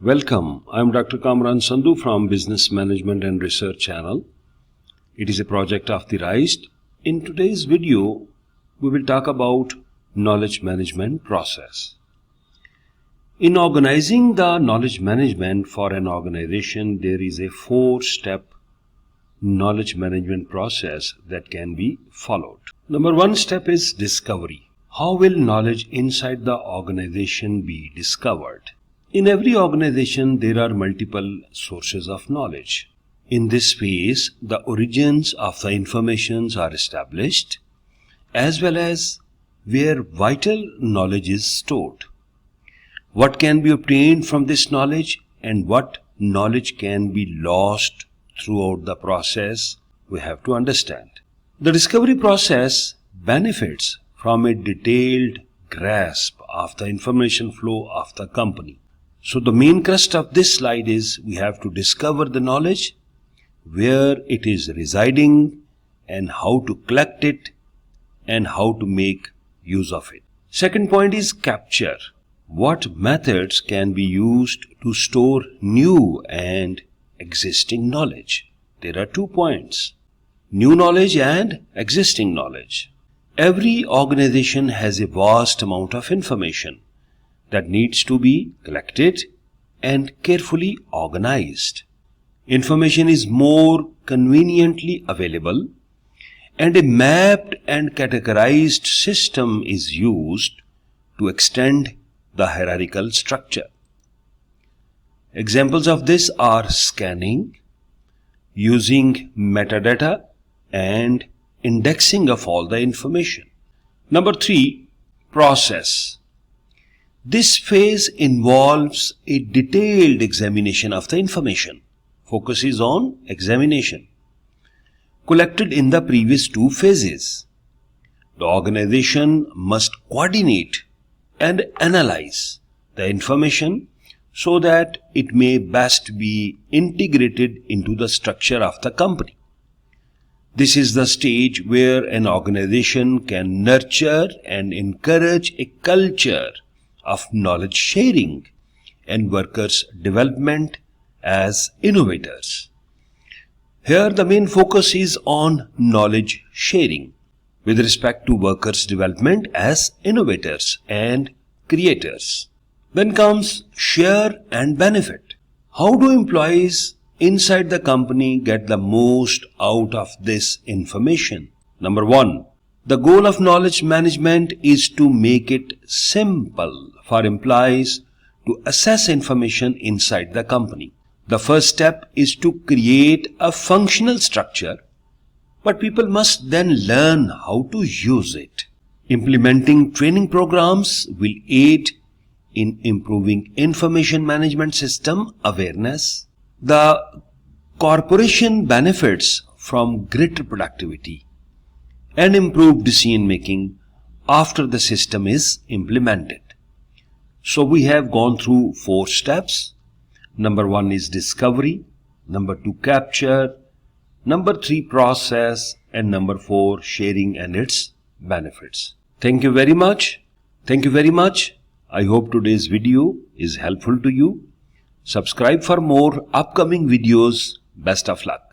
Welcome, I am Dr. Kamran Sandhu from Business Management and Research channel. It is a project of the RISE. In today's video, we will talk about knowledge management process. In organizing the knowledge management for an organization, there is a 4-step knowledge management process that can be followed. Number 1 step is discovery. How will knowledge inside the organization be discovered? In every organization, there are multiple sources of knowledge. In this phase, the origins of the information are established, as well as where vital knowledge is stored. What can be obtained from this knowledge and what knowledge can be lost throughout the process, we have to understand. The discovery process benefits from a detailed grasp of the information flow of the company. So the main crust of this slide is we have to discover the knowledge, where it is residing and how to collect it and how to make use of it. Second point is capture. What methods can be used to store new and existing knowledge? There are 2 points: new knowledge and existing knowledge. Every organization has a vast amount of information that needs to be collected and carefully organized. Information is more conveniently available, and a mapped and categorized system is used to extend the hierarchical structure. Examples of this are scanning, using metadata, and indexing of all the information. Number 3, process. This phase involves a detailed examination of the information. Focus is on examination collected in the previous 2 phases. The organization must coordinate and analyze the information so that it may best be integrated into the structure of the company. This is the stage where an organization can nurture and encourage a culture of knowledge sharing and workers' development as innovators. Here the main focus is on knowledge sharing with respect to workers' development as innovators and creators. Then comes share and benefit. How do employees inside the company get the most out of this information? Number 1. The goal of knowledge management is to make it simple for employees to access information inside the company. The first step is to create a functional structure, but people must then learn how to use it. Implementing training programs will aid in improving information management system awareness. The corporation benefits from greater productivity and improved decision making after the system is implemented. So we have gone through 4 steps. Number 1 is discovery, number 2 capture, number 3 process, and number 4 sharing and its benefits. Thank you very much. Thank you very much. I hope today's video is helpful to you. Subscribe for more upcoming videos. Best of luck.